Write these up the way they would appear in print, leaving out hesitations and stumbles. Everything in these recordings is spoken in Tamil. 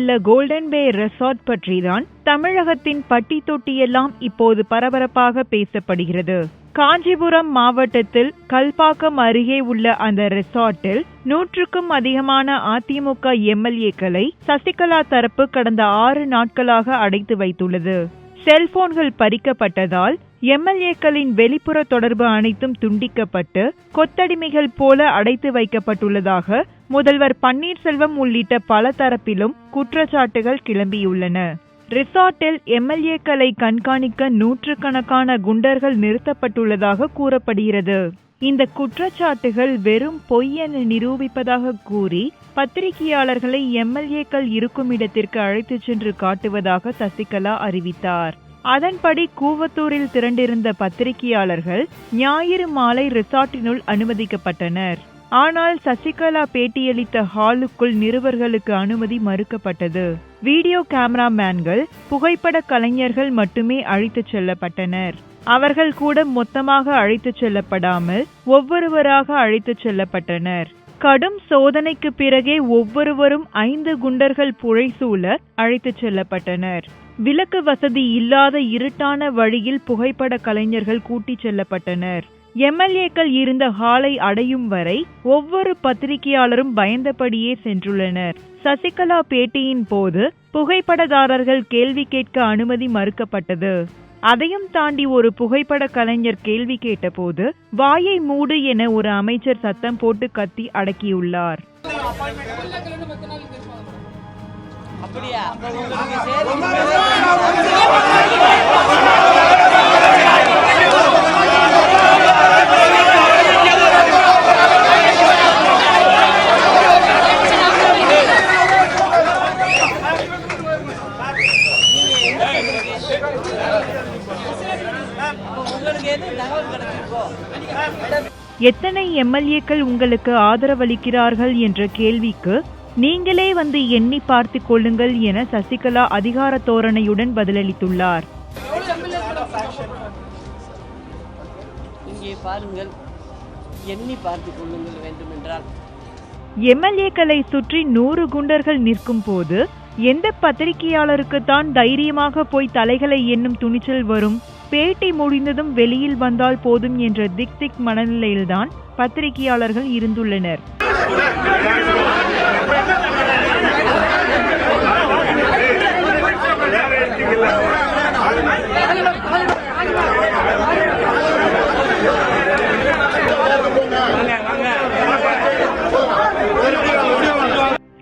உள்ள கோல்டன் பே ரெசார்ட் பற்றிதான் தமிழகத்தின் பட்டி தொட்டியெல்லாம் இப்போது பரபரப்பாக பேசப்படுகிறது. காஞ்சிபுரம் மாவட்டத்தில் கல்பாக்கம் அருகே உள்ள அந்த ரெசார்ட்டில் 100க்கும் அதிகமான அதிமுக எம்எல்ஏக்களை சசிகலா தரப்பு கடந்த 6 நாட்களாக அடைத்து வைத்துள்ளது. செல்போன்கள் பறிக்கப்பட்டதால் எம்எல்ஏக்களின் வெளிப்புற தொடர்பு அனைத்தும் துண்டிக்கப்பட்டு கொத்தடிமைகள் போல அடைத்து வைக்கப்பட்டுள்ளதாக முதல்வர் பன்னீர்செல்வம் உள்ளிட்ட பல தரப்பிலும் குற்றச்சாட்டுகள் கிளம்பியுள்ளன. ரிசார்ட்டில் எம்எல்ஏக்களை கண்காணிக்க 100கணக்கான குண்டர்கள் நிறுத்தப்பட்டுள்ளதாக கூறப்படுகிறது. இந்த குற்றச்சாட்டுகள் வெறும் பொய் என நிரூபிப்பதாக கூறி பத்திரிகையாளர்களை எம்எல்ஏக்கள் இருக்கும் இடத்திற்கு அழைத்துச் சென்று காட்டுவதாக சசிகலா அறிவித்தார். அதன்படி கூவத்தூரில் திரண்டிருந்த பத்திரிகையாளர்கள் ஞாயிறு மாலை ரிசார்ட்டினுள் அனுமதிக்கப்பட்டனர். ஆனால் சசிகலா பேட்டியளித்த ஹாலுக்குள் நிருபர்களுக்கு அனுமதி மறுக்கப்பட்டது. வீடியோ கேமராமேன்கள், புகைப்பட கலைஞர்கள் மட்டுமே அழைத்துச் செல்லப்பட்டனர். அவர்கள் கூட மொத்தமாக அழைத்துச் செல்லப்படாமல் ஒவ்வொருவராக அழைத்துச் செல்லப்பட்டனர். கடும் சோதனைக்கு பிறகே ஒவ்வொருவரும் 5 குண்டர்கள் புழைசூழ அழைத்துச் செல்லப்பட்டனர். விளக்கு வசதி இல்லாத இருட்டான வழியில் புகைப்பட கலைஞர்கள் கூட்டிச் செல்லப்பட்டனர். எம்எல்ஏக்கள் இருந்த ஹாலை அடையும் வரை ஒவ்வொரு பத்திரிகையாளரும் பயந்தபடியே சென்றுள்ளனர். சசிகலா பேட்டியின் போது புகைப்படதாரர்கள் கேள்வி கேட்க அனுமதி மறுக்கப்பட்டது. அதையும் தாண்டி ஒரு புகைப்பட கலைஞர் கேள்வி கேட்டபோது வாயை மூடு என ஒரு அமைச்சர் சத்தம் போட்டு கத்தி அடக்கியுள்ளார். எத்தனை எம்எல்ஏக்கள் உங்களுக்கு ஆதரவளிக்கிறார்கள் என்ற கேள்விக்கு நீங்களே வந்து எண்ணி பார்த்து கொள்ளுங்கள் என சசிகலா அதிகார தோரணையுடன் பதிலளித்துள்ளார். எம்எல்ஏக்களை சுற்றி 100 குண்டர்கள் நிற்கும் போது எந்த பத்திரிகையாளருக்கு தான் தைரியமாக போய் தலைகளை எண்ணும் துணிச்சல் வரும்? பேட்டி முடிந்ததும் வெளியில் வந்தால் போதும் என்ற திக் மனநிலையில்தான் பத்திரிகையாளர்கள் இருந்துள்ளனர்.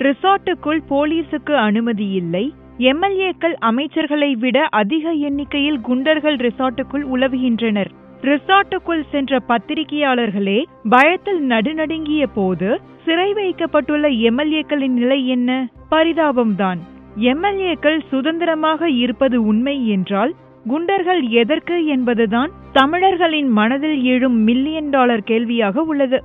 ரிசார்ட்டுக்குள் போலீசுக்கு அனுமதி இல்லை. எம்எல்ஏக்கள் அமைச்சர்களை விட அதிக எண்ணிக்கையில் குண்டர்கள் ரிசார்ட்டுக்குள் உலவுகின்றனர். ரிசார்ட்டுக்குள் சென்ற பத்திரிகையாளர்களே பயத்தில் நடுநடுங்கிய போது சிறை வைக்கப்பட்டுள்ள எம்எல்ஏக்களின் நிலை என்ன? பரிதாபம்தான். எம்எல்ஏக்கள் சுதந்திரமாக இருப்பது உண்மை என்றால் குண்டர்கள் எதற்கு என்பதுதான் தமிழர்களின் மனதில் எழும் $1 மில்லியன் கேள்வியாக உள்ளது.